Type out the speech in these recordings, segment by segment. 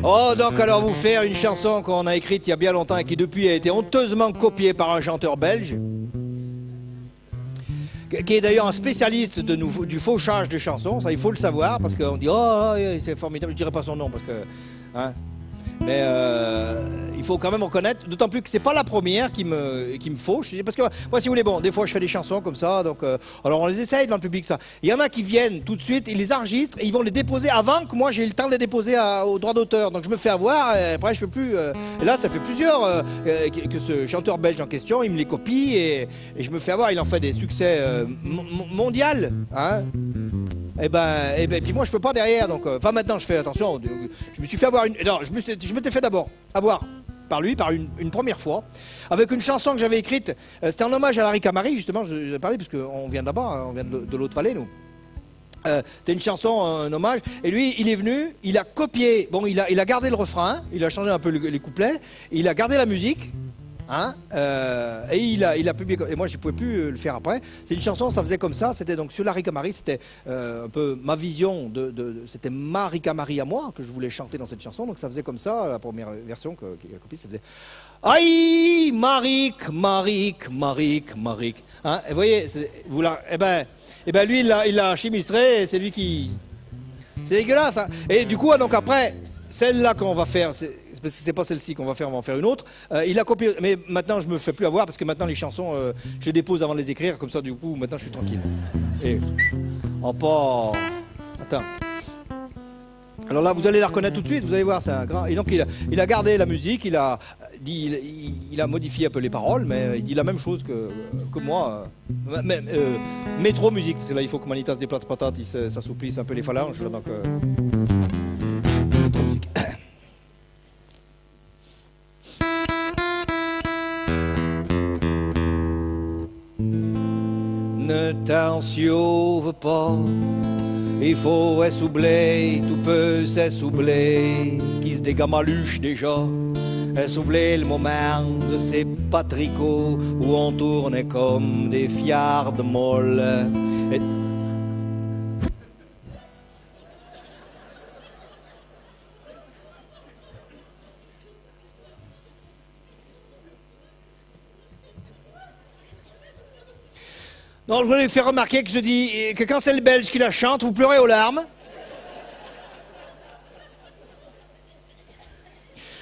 Oh, donc alors vous faire une chanson qu'on a écrite il y a bien longtemps et qui depuis a été honteusement copiée par un chanteur belge, qui est d'ailleurs un spécialiste du fauchage de chansons, ça il faut le savoir, parce qu'on dit « Oh, c'est formidable », je dirais pas son nom, parce que... Hein, mais il faut quand même reconnaître, d'autant plus que c'est pas la première qui me fauche, parce que moi si vous voulez, bon, des fois je fais des chansons comme ça, donc alors on les essaye devant le public ça. Il y en a qui viennent tout de suite, ils les enregistrent et ils vont les déposer avant que moi j'ai eu le temps de les déposer au droit d'auteur, donc je me fais avoir, et après je peux plus. Et là ça fait plusieurs que ce chanteur belge en question, il me les copie et je me fais avoir, il en fait des succès mondiaux, hein. Et puis moi je peux pas derrière, donc enfin maintenant je fais attention, je me suis fait avoir non, je m'étais fait d'abord avoir par lui, par une première fois, avec une chanson que j'avais écrite, c'était en hommage à Larry Camari, justement, je l'ai parlé, parce qu'on vient de là-bas, hein, on vient de l'autre vallée, nous. C'était une chanson, un hommage, et lui, il est venu, il a copié, bon, il a gardé le refrain, il a changé un peu les couplets, il a gardé la musique, hein, et il a publié, et moi je ne pouvais plus le faire après. C'est une chanson, ça faisait comme ça, c'était donc sur Larry Camari, c'était un peu ma vision, c'était ma Ricamari à moi que je voulais chanter dans cette chanson, donc ça faisait comme ça, la première version qu'il a copiée, ça faisait aïe, Maric, Maric, Maric, Maric, hein, et vous voyez, vous là, et ben lui il l'a chimistré, et c'est lui qui... C'est dégueulasse, hein. Et du coup, donc après, celle-là qu'on va faire, parce que c'est pas celle-ci qu'on va faire, on va en faire une autre. Il a copié, mais maintenant je me fais plus avoir parce que maintenant les chansons, je les dépose avant de les écrire, comme ça du coup maintenant je suis tranquille. Et en pas... Attends. Alors là vous allez la reconnaître tout de suite, vous allez voir, c'est un grand... Et donc il a gardé la musique, il a modifié un peu les paroles, mais il dit la même chose que moi. Métro musique, parce que là il faut que Manitas des plates patates, il s'assouplisse un peu les phalanges, là, donc... Métro musique. Ne t'en sauve pas, il faut essoubler, tout peut s'essoubler, qui se dégamaluche déjà, essoubler le moment de ces patricots où on tourne comme des fiardes molles. Et... Non, je voulais faire remarquer que je dis que quand c'est le Belge qui la chante, vous pleurez aux larmes.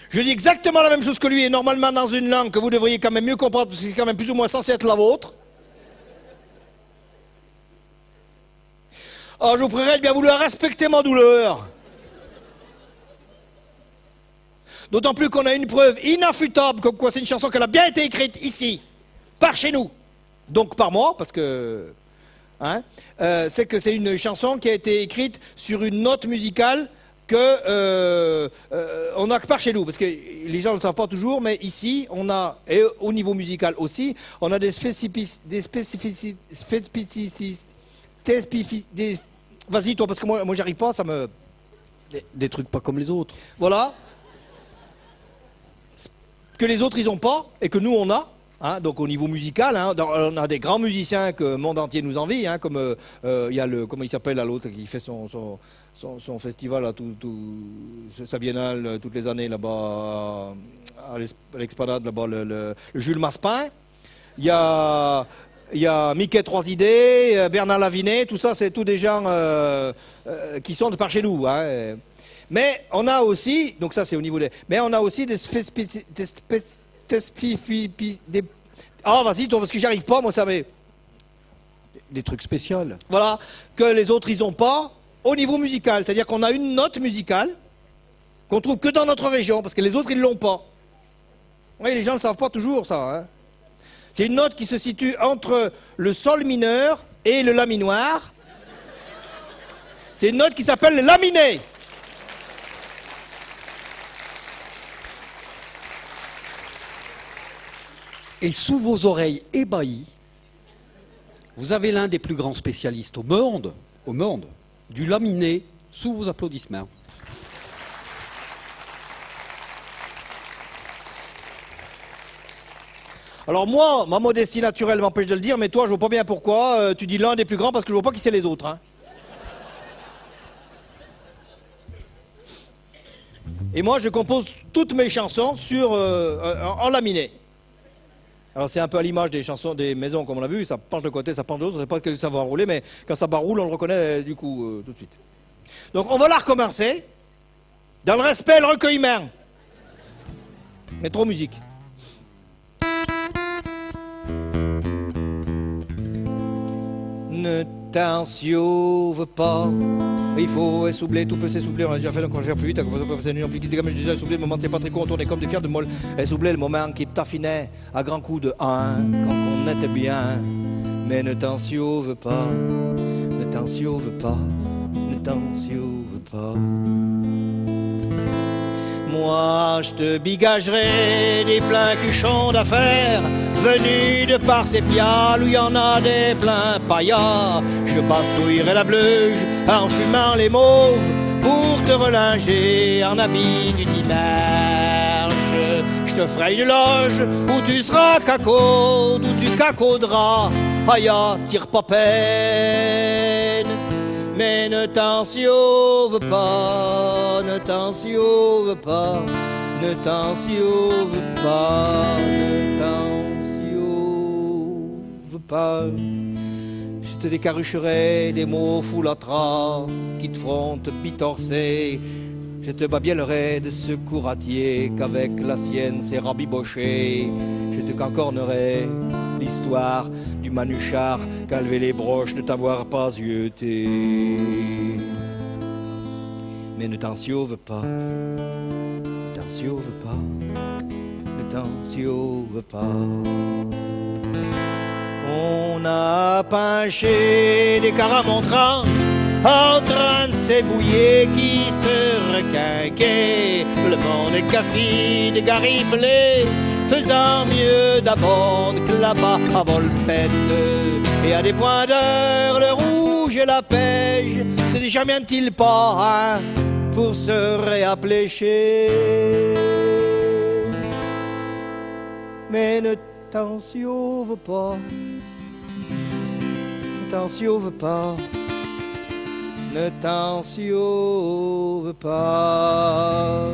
Je dis exactement la même chose que lui, et normalement dans une langue que vous devriez quand même mieux comprendre, parce que c'est quand même plus ou moins censé être la vôtre. Alors je vous prierai de bien vouloir respecter ma douleur. D'autant plus qu'on a une preuve inaffutable, comme quoi c'est une chanson qui a bien été écrite ici, par chez nous. Donc par moi, parce que hein, c'est que c'est une chanson qui a été écrite sur une note musicale que on n'a que par chez nous, parce que les gens ne le savent pas toujours, mais ici on a, et au niveau musical aussi, on a des spécificités, vas-y toi, parce que moi j'arrive pas, ça me... Des trucs pas comme les autres. Voilà. Que les autres ils ont pas, et que nous on a. Hein, donc au niveau musical, hein, on a des grands musiciens que le monde entier nous envie, hein, comme il y a le, comment il s'appelle là, l'autre qui fait son festival, là, sa biennale toutes les années là-bas à l'Esplanade, là-bas, le Jules Massepain. Il y a Mickey Trois Idées, Bernard Lavinet, tout ça c'est tous des gens qui sont de par chez nous. Hein, mais on a aussi, donc ça c'est au niveau des, mais on a aussi des ah, vas-y, toi, parce que j'y arrive pas, moi, ça m'est... Des trucs spéciaux. Voilà, que les autres, ils ont pas, au niveau musical. C'est-à-dire qu'on a une note musicale qu'on trouve que dans notre région, parce que les autres, ils l'ont pas. Oui, les gens ne savent pas toujours, ça. Hein. C'est une note qui se situe entre le sol mineur et le la minoire. C'est une note qui s'appelle le la miné. Et sous vos oreilles ébahies, vous avez l'un des plus grands spécialistes au monde, du laminé, sous vos applaudissements. Alors moi, ma modestie naturelle m'empêche de le dire, mais toi, je vois pas bien pourquoi tu dis l'un des plus grands, parce que je vois pas qui c'est les autres. Hein. Et moi, je compose toutes mes chansons en laminé. Alors c'est un peu à l'image des chansons des maisons, comme on l'a vu, ça penche de côté, ça penche de l'autre, c'est pas que ça va rouler, mais quand ça roule, on le reconnaît du coup tout de suite. Donc on va la recommencer, dans le respect et le recueillement. Métro musique. Ne t'insiouve pas, il faut essoubler, tout peut s'essoubler, on a déjà fait, donc on va faire plus vite, c'est une ampli qui se dégaine, j'ai déjà essoublé, le moment de c'est pas très con, on tournait comme des fiers de molle, essoubler le moment qui t'affinait à grands coups de 1, quand on était bien, mais ne t'insiouve pas, ne t'insiouve pas, ne t'insiouve pas. Moi, je te bigagerai des pleins cuchons d'affaires venus de par ces piales où il y en a des pleins paillards. Je bassouillerai la bleuge en fumant les mauves pour te relinger en habit du dimanche. Je te ferai une loge où tu seras caco, d'où tu cacauderas. Aïe, tire pas peine. Mais ne t'ensiouve pas, ne t'ensiouve pas, ne t'ensiouve pas, ne t'ensiouve pas. Je te décarucherai des mots foulâtras qui te feront te bitorcer. Je te babiellerai de ce couratier qu'avec la sienne s'est rabiboché. Je te cancornerai l'histoire du manuchard qu'a levé les broches de t'avoir pas zioté. Mais ne t'ensiouve pas, ne t'ensiouve pas, ne t'ensiouve pas. On a pinché des caramontrants en train de s'ébouiller qui se requinquait. Le monde est café, des garifflés, faisant mieux d'abord que là-bas à Volpette. Et à des points d'heure, le rouge et la pêche, c'est déjà mène-t-il pas, hein, pour se réaplécher. Mais ne t'ensiouve pas, ne t'ensiouve pas, ne t'ensiouve pas,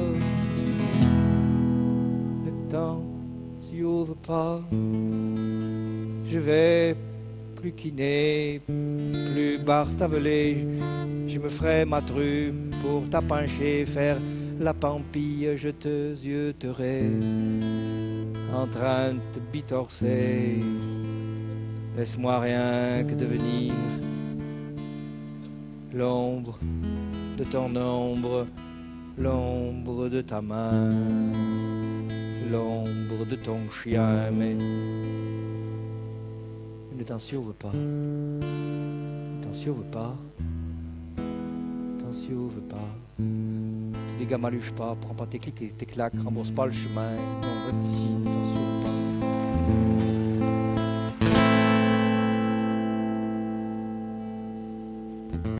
ne t'ensiouve pas. Je vais plus quiner, plus bartaveler, je me ferai ma true pour t'apincher, faire la pampille, je te zioterai en train de te bitorcer. Laisse-moi rien que devenir l'ombre de ton ombre, l'ombre de ta main, l'ombre de ton chien, mais ne t'ensiouve pas, ne t'ensiouve pas, ne t'ensiouve pas. Te dégamaluche pas, prends pas tes clics et tes claques, rembourse pas le chemin, non, reste ici, ne t'ensiouve pas.